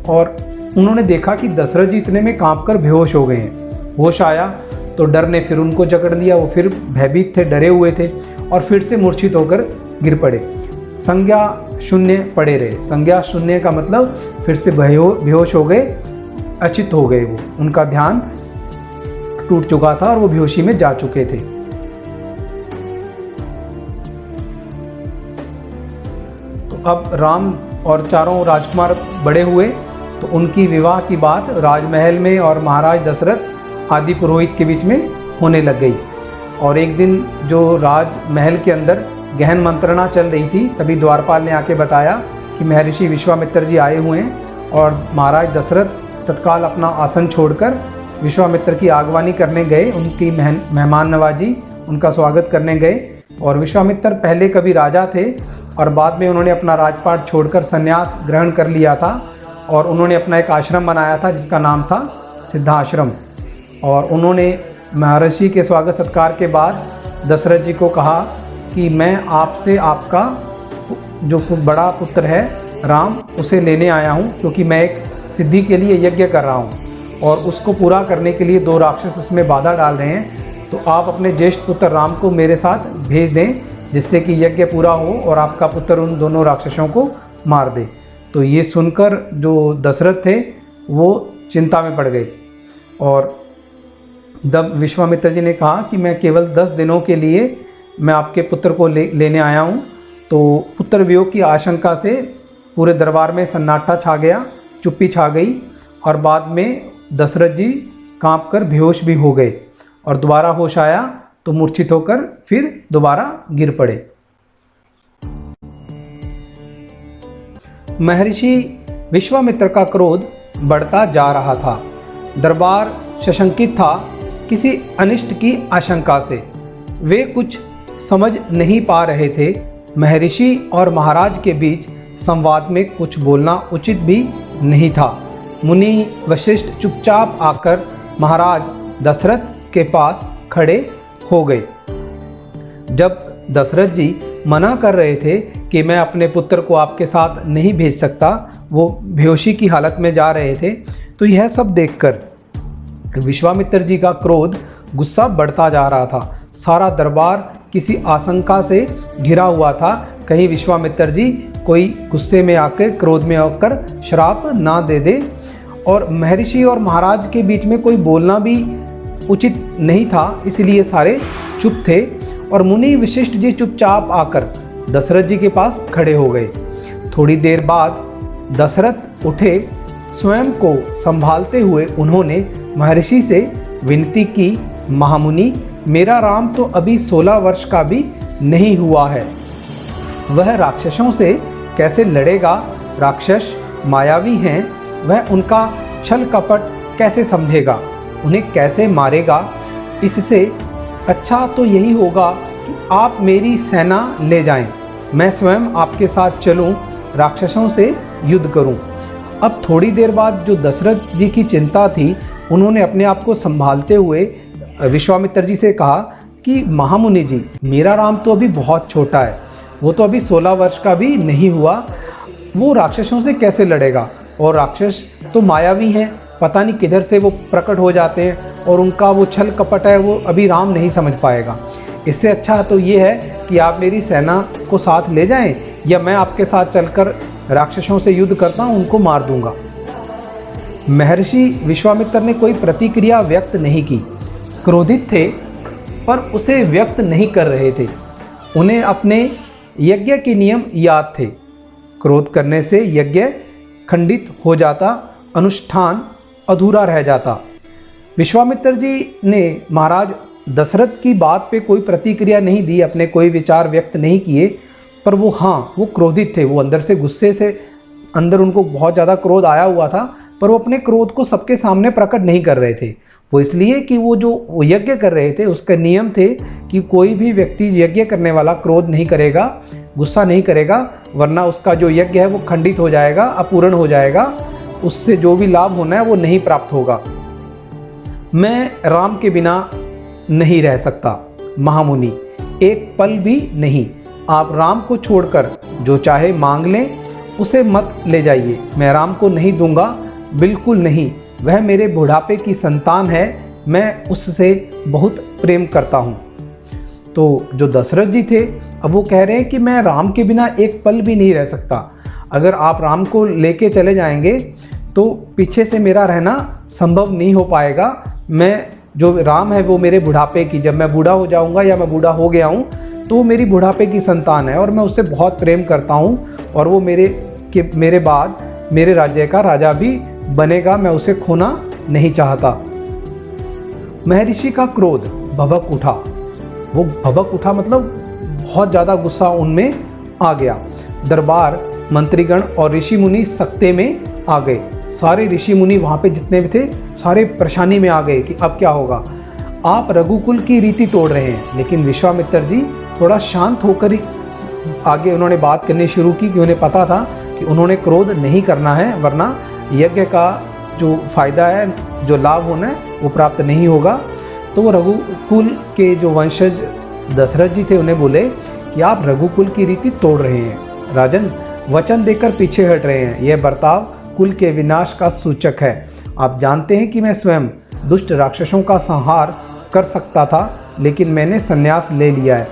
और उन्होंने देखा कि दशरथ जी इतने में कांपकर बेहोश हो गए हैं। होश आया तो डर ने फिर उनको जकड़ लिया। वो फिर भयभीत थे, डरे हुए थे और फिर से मूर्छित होकर गिर पड़े। संज्ञा शून्य पड़े रहे। संज्ञा शून्य का मतलब फिर से बेहोश हो गए, अचित हो गए। वो उनका ध्यान टूट चुका था और वो बेहोशी में जा चुके थे। तो अब राम और चारों राजकुमार बड़े हुए तो उनकी विवाह की बात राजमहल में और महाराज दशरथ आदि पुरोहित के बीच में होने लग गई। और एक दिन जो राजमहल के अंदर गहन मंत्रणा चल रही थी, तभी द्वारपाल ने आके बताया कि महर्षि विश्वामित्र जी आए हुए हैं। और महाराज दशरथ तत्काल अपना आसन छोड़कर विश्वामित्र की आगवानी करने गए, उनकी मेहमान नवाजी, उनका स्वागत करने गए। और विश्वामित्र पहले कभी राजा थे और बाद में उन्होंने अपना राजपाट छोड़कर संन्यास ग्रहण कर लिया था और उन्होंने अपना एक आश्रम बनाया था जिसका नाम था सिद्धाश्रम। और उन्होंने महर्षि के स्वागत सत्कार के बाद दशरथ जी को कहा कि मैं आपसे आपका जो बड़ा पुत्र है राम, उसे लेने आया हूँ, क्योंकि मैं एक सिद्धि के लिए यज्ञ कर रहा हूँ और उसको पूरा करने के लिए 2 राक्षस उसमें बाधा डाल रहे हैं। तो आप अपने ज्येष्ठ पुत्र राम को मेरे साथ भेज दें, जिससे कि यज्ञ पूरा हो और आपका पुत्र उन दोनों राक्षसों को मार दे। तो ये सुनकर जो दशरथ थे वो चिंता में पड़ गए। और जब विश्वामित्र जी ने कहा कि मैं केवल 10 दिनों के लिए मैं आपके पुत्र को लेने आया हूँ, तो पुत्र वियोग की आशंका से पूरे दरबार में सन्नाटा छा गया, चुप्पी छा गई। और बाद में दशरथ जी कांपकर बेहोश भी हो गए और दोबारा होश आया तो मूर्छित होकर फिर दोबारा गिर पड़े। महर्षि विश्वामित्र का क्रोध बढ़ता जा रहा था। दरबार सशंकित था किसी अनिष्ट की आशंका से। वे कुछ समझ नहीं पा रहे थे। महर्षि और महाराज के बीच संवाद में कुछ बोलना उचित भी नहीं था। मुनि वशिष्ठ चुपचाप आकर महाराज दशरथ के पास खड़े हो गए। जब दशरथ जी मना कर रहे थे कि मैं अपने पुत्र को आपके साथ नहीं भेज सकता, वो बेहोशी की हालत में जा रहे थे, तो यह सब देखकर विश्वामित्र जी का क्रोध, गुस्सा बढ़ता जा रहा था। सारा दरबार किसी आशंका से घिरा हुआ था, कहीं विश्वामित्र जी कोई गुस्से में आकर, क्रोध में आकर श्राप ना दे दे। और महर्षि और महाराज के बीच में कोई बोलना भी उचित नहीं था, इसलिए सारे चुप थे। और मुनि वशिष्ठ जी चुपचाप आकर दशरथ जी के पास खड़े हो गए। थोड़ी देर बाद दशरथ उठे। स्वयं को संभालते हुए उन्होंने महर्षि से विनती की, महामुनि, मेरा राम तो अभी 16 वर्ष का भी नहीं हुआ है। वह राक्षसों से कैसे लड़ेगा? राक्षस मायावी हैं, वह उनका छल कपट कैसे समझेगा? उन्हें कैसे मारेगा? इससे अच्छा तो यही होगा कि आप मेरी सेना ले जाएं, मैं स्वयं आपके साथ चलूं, राक्षसों से युद्ध करूं। अब थोड़ी देर बाद जो दशरथ जी की चिंता थी, उन्होंने अपने आप को संभालते हुए विश्वामित्र जी से कहा कि महामुनि जी, मेरा राम तो अभी बहुत छोटा है, वो तो अभी 16 वर्ष का भी नहीं हुआ, वो राक्षसों से कैसे लड़ेगा? और राक्षस तो मायावी हैं, पता नहीं किधर से वो प्रकट हो जाते हैं और उनका वो छल कपट है, वो अभी राम नहीं समझ पाएगा। इससे अच्छा तो ये है कि आप मेरी सेना को साथ ले जाएं, या मैं आपके साथ चलकर राक्षसों से युद्ध करता हूँ, उनको मार दूंगा। महर्षि विश्वामित्र ने कोई प्रतिक्रिया व्यक्त नहीं की। क्रोधित थे पर उसे व्यक्त नहीं कर रहे थे। उन्हें अपने यज्ञ के नियम याद थे। क्रोध करने से यज्ञ खंडित हो जाता, अनुष्ठान अधूरा रह जाता। विश्वामित्र जी ने महाराज दशरथ की बात पे कोई प्रतिक्रिया नहीं दी, अपने कोई विचार व्यक्त नहीं किए, पर वो क्रोधित थे। वो अंदर से गुस्से से, अंदर उनको बहुत ज़्यादा क्रोध आया हुआ था, पर वो अपने क्रोध को सबके सामने प्रकट नहीं कर रहे थे। वो इसलिए कि वो जो यज्ञ कर रहे थे उसका नियम थे कि कोई भी व्यक्ति यज्ञ करने वाला क्रोध नहीं करेगा, गुस्सा नहीं करेगा, वरना उसका जो यज्ञ है वो खंडित हो जाएगा, अपूर्ण हो जाएगा, उससे जो भी लाभ होना है वो नहीं प्राप्त होगा। मैं राम के बिना नहीं रह सकता महामुनि, एक पल भी नहीं। आप राम को छोड़कर जो चाहे मांग लें, उसे मत ले जाइए। मैं राम को नहीं दूंगा, बिल्कुल नहीं, वह मेरे बुढ़ापे की संतान है, मैं उससे बहुत प्रेम करता हूँ। तो जो दशरथ जी थे, अब वो कह रहे हैं कि मैं राम के बिना एक पल भी नहीं रह सकता। अगर आप राम को लेके चले जाएंगे तो पीछे से मेरा रहना संभव नहीं हो पाएगा। मैं जो राम है वो मेरे बुढ़ापे की, जब मैं बूढ़ा हो जाऊंगा या मैं बूढ़ा हो गया हूँ तो मेरी बुढ़ापे की संतान है और मैं उससे बहुत प्रेम करता हूँ और वो मेरे बाद मेरे राज्य का राजा भी बनेगा, मैं उसे खोना नहीं चाहता। महर्षि का क्रोध भभक उठा। वो भभक उठा मतलब बहुत ज़्यादा गुस्सा उनमें आ गया। दरबार, मंत्रीगण और ऋषि मुनि सख्ते में आ गए। सारे ऋषि मुनि वहाँ पे जितने भी थे सारे परेशानी में आ गए कि अब क्या होगा। आप रघुकुल की रीति तोड़ रहे हैं। लेकिन विश्वामित्र जी थोड़ा शांत होकर ही आगे उन्होंने बात करनी शुरू की कि उन्हें पता था कि उन्होंने क्रोध नहीं करना है, वरना यज्ञ का जो फायदा है, जो लाभ होना है वो प्राप्त नहीं होगा। तो वो रघुकुल के जो वंशज दशरथ जी थे उन्हें बोले कि आप रघुकुल की रीति तोड़ रहे हैं। राजन, वचन देकर पीछे हट रहे हैं। यह बर्ताव कुल के विनाश का सूचक है। आप जानते हैं कि मैं स्वयं दुष्ट राक्षसों का संहार कर सकता था, लेकिन मैंने संन्यास ले लिया है।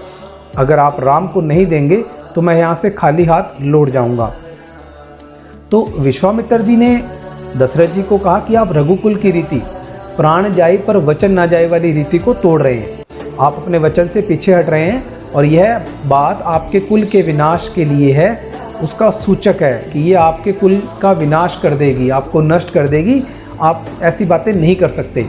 अगर आप राम को नहीं देंगे तो मैं यहाँ से खाली हाथ लौट जाऊँगा। तो विश्वामित्र जी ने दशरथ जी को कहा कि आप रघुकुल की रीति, प्राण जाए पर वचन ना जाए वाली रीति को तोड़ रहे हैं। आप अपने वचन से पीछे हट रहे हैं और यह बात आपके कुल के विनाश के लिए है, उसका सूचक है कि ये आपके कुल का विनाश कर देगी, आपको नष्ट कर देगी। आप ऐसी बातें नहीं कर सकते।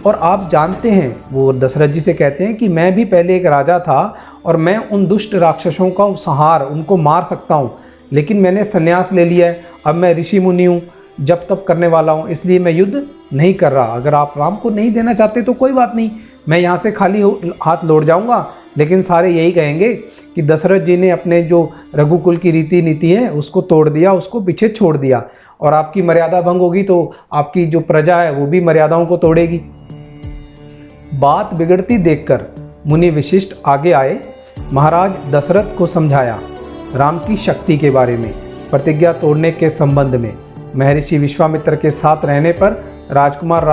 और आप जानते हैं, वो दशरथ जी से कहते हैं कि मैं भी पहले एक राजा था और मैं उन दुष्ट राक्षसों का संहार, उनको मार सकता हूँ, लेकिन मैंने संन्यास ले लिया है। अब मैं ऋषि मुनि हूँ, जब तब करने वाला हूँ, इसलिए मैं युद्ध नहीं कर रहा। अगर आप राम को नहीं देना चाहते तो कोई बात नहीं, मैं यहाँ से खाली हाथ लौट जाऊँगा। लेकिन सारे यही कहेंगे कि दशरथ जी ने अपने जो रघुकुल की रीति नीति है उसको तोड़ दिया, उसको पीछे छोड़ दिया, और आपकी मर्यादा भंग होगी तो आपकी जो प्रजा है वो भी मर्यादाओं को तोड़ेगी। बात बिगड़ती देखकर मुनि वशिष्ठ आगे आए। महाराज दशरथ को समझाया राम की शक्ति के बारे में, प्रतिज्ञा तोड़ने के संबंध में, महर्षि विश्वामित्र के साथ रहने पर राजकुमार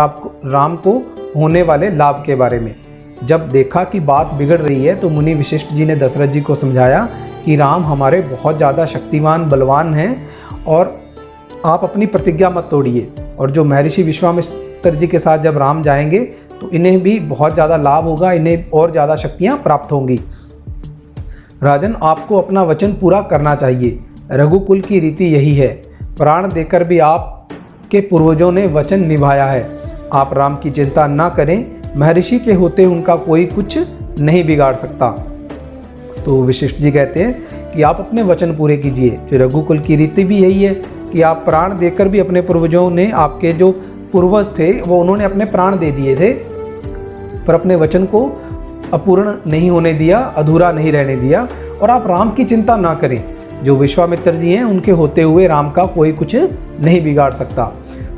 राम को होने वाले लाभ के बारे में। जब देखा कि बात बिगड़ रही है तो मुनि वशिष्ठ जी ने दशरथ जी को समझाया कि राम हमारे बहुत ज़्यादा शक्तिमान बलवान हैं और आप अपनी प्रतिज्ञा मत तोड़िए। और जो महर्षि विश्वामित्र जी के साथ जब राम जाएंगे तो इन्हें भी बहुत ज़्यादा लाभ होगा, इन्हें और ज़्यादा शक्तियाँ प्राप्त होंगी। राजन, आपको अपना वचन पूरा करना चाहिए। रघुकुल की रीति यही है। प्राण देकर भी आपके पूर्वजों ने वचन निभाया है। आप राम की चिंता ना करें, महर्षि के होते उनका कोई कुछ नहीं बिगाड़ सकता। तो वशिष्ठ जी कहते हैं कि आप अपने वचन पूरे कीजिए। जो रघुकुल की रीति भी यही है कि आप प्राण देकर भी, अपने पूर्वजों ने, आपके जो पूर्वज थे वो उन्होंने अपने प्राण दे दिए थे पर अपने वचन को अपूर्ण नहीं होने दिया, अधूरा नहीं रहने दिया। और आप राम की चिंता ना करें, जो विश्वामित्र जी हैं उनके होते हुए राम का कोई कुछ नहीं बिगाड़ सकता।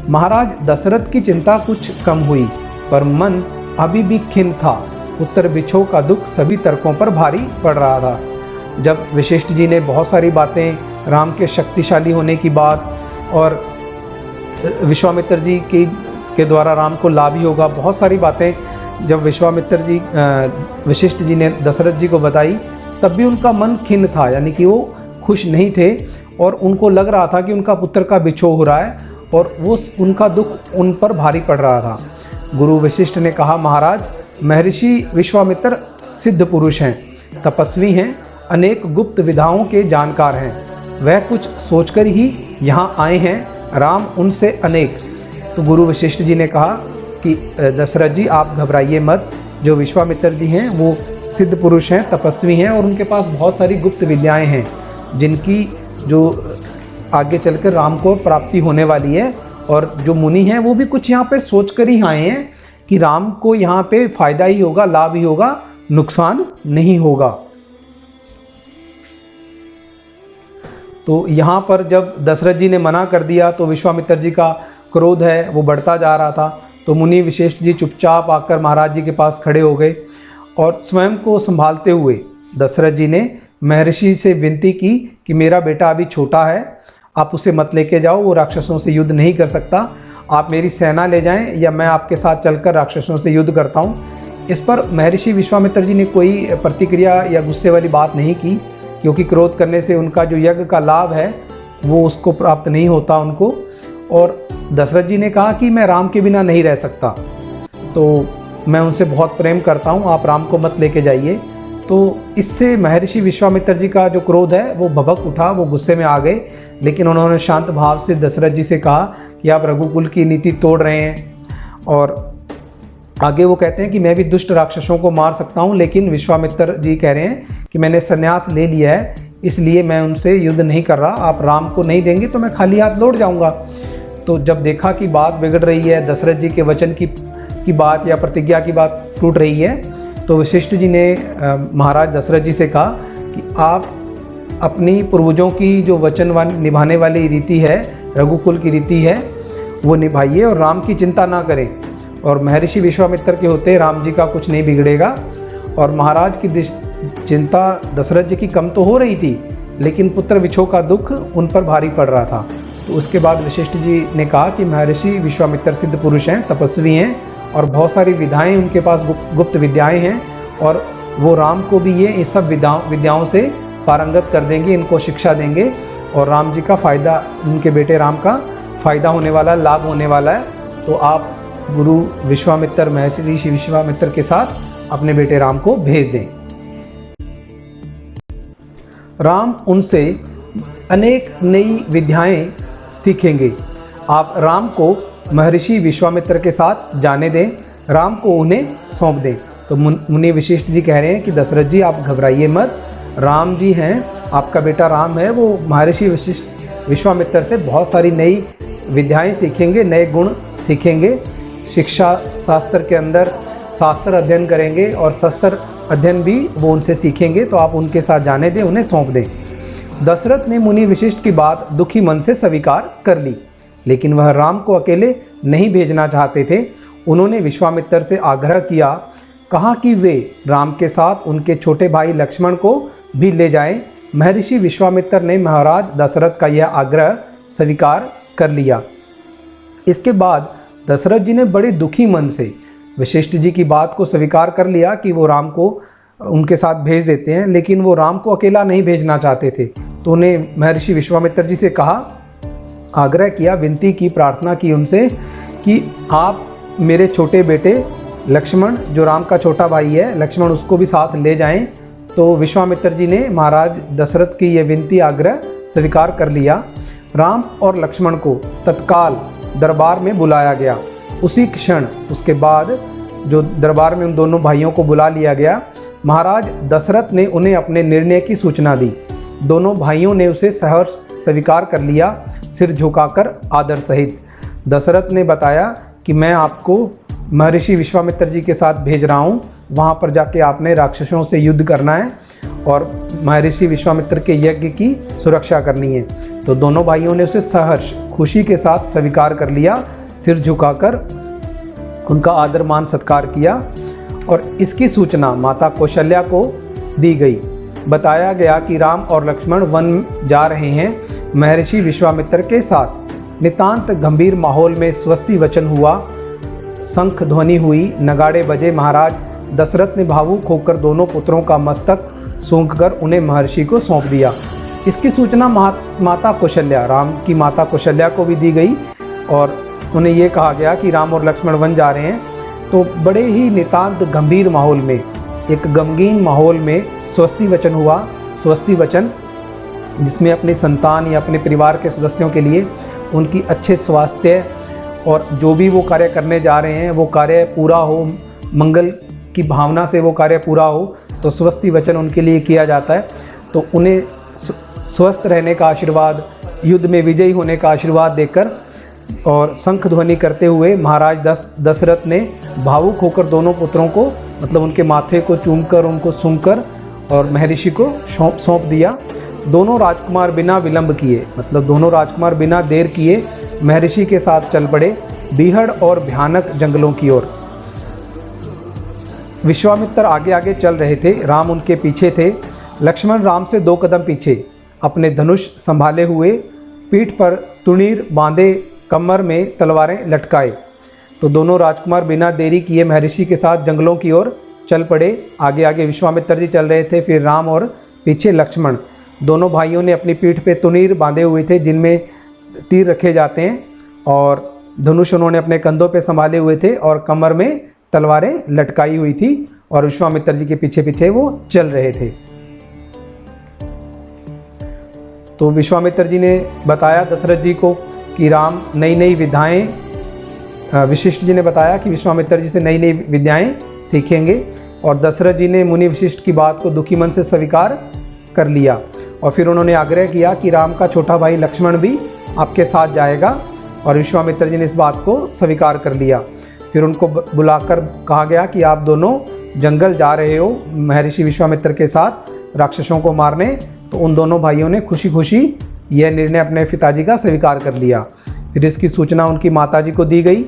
महाराज दशरथ की चिंता कुछ कम हुई पर मन अभी भी खिन्न था। पुत्र बिछो का दुख सभी तर्कों पर भारी पड़ रहा था। जब वशिष्ठ जी ने बहुत सारी बातें, राम के शक्तिशाली होने की बात और विश्वामित्र जी के द्वारा राम को लाभ ही होगा, बहुत सारी बातें जब वशिष्ठ जी ने दशरथ जी को बताई, तब भी उनका मन खिन्न था, यानी कि वो खुश नहीं थे और उनको लग रहा था कि उनका पुत्र का बिछो हो रहा है और वो उनका दुख उन पर भारी पड़ रहा था। गुरु वशिष्ठ ने कहा, महाराज महर्षि विश्वामित्र सिद्ध पुरुष हैं, तपस्वी हैं, अनेक गुप्त विधाओं के जानकार हैं। वह कुछ सोचकर ही यहाँ आए हैं, राम उनसे अनेक। तो गुरु वशिष्ठ जी ने कहा कि दशरथ जी आप घबराइए मत। जो विश्वामित्र जी हैं वो सिद्ध पुरुष हैं, तपस्वी हैं और उनके पास बहुत सारी गुप्त विद्याएं हैं जिनकी जो आगे चलकर राम को प्राप्ति होने वाली है। और जो मुनि हैं वो भी कुछ यहाँ पे सोच कर ही आए हैं कि राम को यहाँ पे फायदा ही होगा, लाभ ही होगा, नुकसान नहीं होगा। तो यहाँ पर जब दशरथ जी ने मना कर दिया तो विश्वामित्र जी का क्रोध है वो बढ़ता जा रहा था। तो मुनि वशिष्ठ जी चुपचाप आकर महाराज जी के पास खड़े हो गए और स्वयं को संभालते हुए दशरथ जी ने महर्षि से विनती की कि मेरा बेटा अभी छोटा है, आप उसे मत लेके जाओ, वो राक्षसों से युद्ध नहीं कर सकता, आप मेरी सेना ले जाएं या मैं आपके साथ चलकर राक्षसों से युद्ध करता हूँ। इस पर महर्षि विश्वामित्र जी ने कोई प्रतिक्रिया या गुस्से वाली बात नहीं की, क्योंकि क्रोध करने से उनका जो यज्ञ का लाभ है वो उसको प्राप्त नहीं होता उनको। और दशरथ जी ने कहा कि मैं राम के बिना नहीं रह सकता, तो मैं उनसे बहुत प्रेम करता हूँ, आप राम को मत लेके जाइए। तो इससे महर्षि विश्वामित्र जी का जो क्रोध है वो भभक उठा, वो गुस्से में आ गए। लेकिन उन्होंने शांत भाव से दशरथ जी से कहा कि आप रघुकुल की नीति तोड़ रहे हैं। और आगे वो कहते हैं कि मैं भी दुष्ट राक्षसों को मार सकता हूँ, लेकिन विश्वामित्र जी कह रहे हैं कि मैंने संन्यास ले लिया है, इसलिए मैं उनसे युद्ध नहीं कर रहा, आप राम को नहीं देंगे तो मैं खाली हाथ लौट जाऊँगा। तो जब देखा कि बात बिगड़ रही है, दशरथ जी के वचन की बात या प्रतिज्ञा की बात टूट रही है, तो वशिष्ठ जी ने महाराज दशरथ जी से कहा कि आप अपनी पूर्वजों की जो वचन निभाने वाली रीति है, रघुकुल की रीति है, वो निभाइए और राम की चिंता ना करें। और महर्षि विश्वामित्र के होते राम जी का कुछ नहीं बिगड़ेगा। और महाराज की चिंता दशरथ जी की कम तो हो रही थी, लेकिन पुत्र विछोह का दुख उन पर भारी पड़ रहा था। तो उसके बाद वशिष्ठ जी ने कहा कि महर्षि विश्वामित्र सिद्ध पुरुष हैं, तपस्वी हैं और बहुत सारी विधाएं उनके पास गुप्त विद्याएं हैं, और वो राम को भी ये सब विद्याओं से पारंगत कर देंगे, इनको शिक्षा देंगे और राम जी का फ़ायदा, उनके बेटे राम का फ़ायदा होने वाला, लाभ होने वाला है। तो आप गुरु विश्वामित्र, महर्षि विश्वामित्र के साथ अपने बेटे राम को भेज दें। राम उनसे अनेक नई विद्याएं सीखेंगे। आप राम को महर्षि विश्वामित्र के साथ जाने दें, राम को उन्हें सौंप दें। तो मुनि वशिष्ठ जी कह रहे हैं कि दशरथ जी आप घबराइए मत, राम जी हैं, आपका बेटा राम है, वो महर्षि विश्वामित्र से बहुत सारी नई विद्याएं सीखेंगे, नए गुण सीखेंगे, शिक्षा शास्त्र के अंदर शास्त्र अध्ययन करेंगे और शस्त्र अध्ययन भी वो उनसे सीखेंगे। तो आप उनके साथ जाने दें, उन्हें सौंप दें। दशरथ ने मुनि वशिष्ठ की बात दुखी मन से स्वीकार कर ली, लेकिन वह राम को अकेले नहीं भेजना चाहते थे। उन्होंने विश्वामित्र से आग्रह किया, कहा कि वे राम के साथ उनके छोटे भाई लक्ष्मण को भी ले जाएं। महर्षि विश्वामित्र ने महाराज दशरथ का यह आग्रह स्वीकार कर लिया। इसके बाद दशरथ जी ने बड़े दुखी मन से वशिष्ठ जी की बात को स्वीकार कर लिया कि वो राम को उनके साथ भेज देते हैं, लेकिन वो राम को अकेला नहीं भेजना चाहते थे। तो उन्हें महर्षि विश्वामित्र जी से कहा, आग्रह किया, विनती की, प्रार्थना की उनसे कि आप मेरे छोटे बेटे लक्ष्मण, जो राम का छोटा भाई है लक्ष्मण, उसको भी साथ ले जाएं। तो विश्वामित्र जी ने महाराज दशरथ की यह विनती, आग्रह स्वीकार कर लिया। राम और लक्ष्मण को तत्काल दरबार में बुलाया गया। उसी क्षण उसके बाद जो दरबार में उन दोनों भाइयों को बुला लिया गया, महाराज दशरथ ने उन्हें अपने निर्णय की सूचना दी। दोनों भाइयों ने उसे सहर्ष स्वीकार कर लिया, सिर झुकाकर आदर सहित। दशरथ ने बताया कि मैं आपको महर्षि विश्वामित्र जी के साथ भेज रहा हूँ, वहाँ पर जाके आपने राक्षसों से युद्ध करना है और महर्षि विश्वामित्र के यज्ञ की सुरक्षा करनी है। तो दोनों भाइयों ने उसे सहर्ष, खुशी के साथ स्वीकार कर लिया, सिर झुकाकर उनका आदर मान सत्कार किया। और इसकी सूचना माता कौशल्या को दी गई। बताया गया कि राम और लक्ष्मण वन जा रहे हैं महर्षि विश्वामित्र के साथ। नितांत गंभीर माहौल में स्वस्ति वचन हुआ, शंख ध्वनि हुई, नगाड़े बजे। महाराज दशरथ ने भावुक होकर दोनों पुत्रों का मस्तक सूंघकर उन्हें महर्षि को सौंप दिया। इसकी सूचना माता कौशल्या, राम की माता कौशल्या को भी दी गई और उन्हें ये कहा गया कि राम और लक्ष्मण वन जा रहे हैं। तो बड़े ही नितांत गंभीर माहौल में, एक गमगीन माहौल में स्वस्ति वचन हुआ। स्वस्ति वचन जिसमें अपनी संतान या अपने परिवार के सदस्यों के लिए उनकी अच्छे स्वास्थ्य और जो भी वो कार्य करने जा रहे हैं वो कार्य पूरा हो, मंगल की भावना से वो कार्य पूरा हो, तो स्वस्ति वचन उनके लिए किया जाता है। तो उन्हें स्वस्थ रहने का आशीर्वाद, युद्ध में विजयी होने का आशीर्वाद देकर और शंख ध्वनि करते हुए महाराज दशरथ ने भावुक होकर दोनों पुत्रों को, मतलब उनके माथे को चूमकर, उनको सूंघकर और महर्षि को सौंप दिया। दोनों राजकुमार बिना विलंब किए, मतलब दोनों राजकुमार बिना देर किए महर्षि के साथ चल पड़े बीहड़ और भयानक जंगलों की ओर। विश्वामित्र आगे आगे चल रहे थे, राम उनके पीछे थे। लक्ष्मण राम से 2 कदम पीछे अपने धनुष संभाले हुए पीठ पर तुनीर बांधे, कमर में तलवारें लटकाए। तो दोनों राजकुमार बिना देरी किए महर्षि के साथ जंगलों की ओर चल पड़े। आगे आगे विश्वामित्र जी चल रहे थे, फिर राम और पीछे लक्ष्मण। दोनों भाइयों ने अपनी पीठ पे तुनीर बांधे हुए थे जिनमें तीर रखे जाते हैं, और धनुष उन्होंने अपने कंधों पे संभाले हुए थे और कमर में तलवारें लटकाई हुई थी, और विश्वामित्र जी के पीछे पीछे वो चल रहे थे। तो विश्वामित्र जी ने बताया दशरथ जी को कि राम नई नई विद्याएं, वशिष्ठ जी ने बताया कि विश्वामित्र जी से नई नई विद्याएं सीखेंगे, और दशरथ जी ने मुनि वशिष्ठ की बात को दुखी मन से स्वीकार कर लिया। और फिर उन्होंने आग्रह किया कि राम का छोटा भाई लक्ष्मण भी आपके साथ जाएगा, और विश्वामित्र जी ने इस बात को स्वीकार कर लिया। फिर उनको बुलाकर कहा गया कि आप दोनों जंगल जा रहे हो महर्षि विश्वामित्र के साथ राक्षसों को मारने। तो उन दोनों भाइयों ने खुशी खुशी यह निर्णय अपने पिताजी का स्वीकार कर लिया। फिर इसकी सूचना उनकी माताजी को दी गई,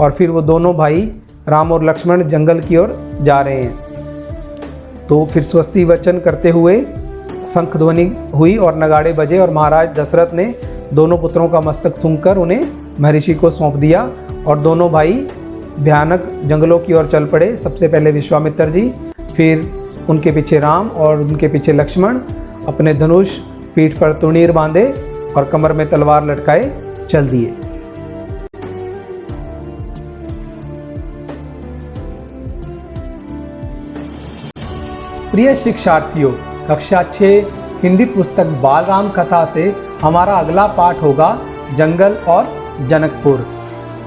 और फिर वो दोनों भाई राम और लक्ष्मण जंगल की ओर जा रहे हैं। तो फिर स्वस्ति वचन करते हुए शंख ध्वनि हुई और नगाड़े बजे, और महाराज दशरथ ने दोनों पुत्रों का मस्तक सूंघकर उन्हें महर्षि को सौंप दिया, और दोनों भाई भयानक जंगलों की ओर चल पड़े। सबसे पहले विश्वामित्र जी, फिर उनके पीछे राम और उनके पीछे लक्ष्मण अपने धनुष पीठ पर तुनीर बांधे और कमर में तलवार लटकाए चल दिए। प्रिय शिक्षार्थियों, कक्षा 6 हिंदी पुस्तक बालराम कथा से हमारा अगला पाठ होगा जंगल और जनकपुर।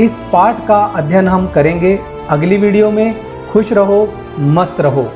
इस पाठ का अध्ययन हम करेंगे अगली वीडियो में। खुश रहो, मस्त रहो।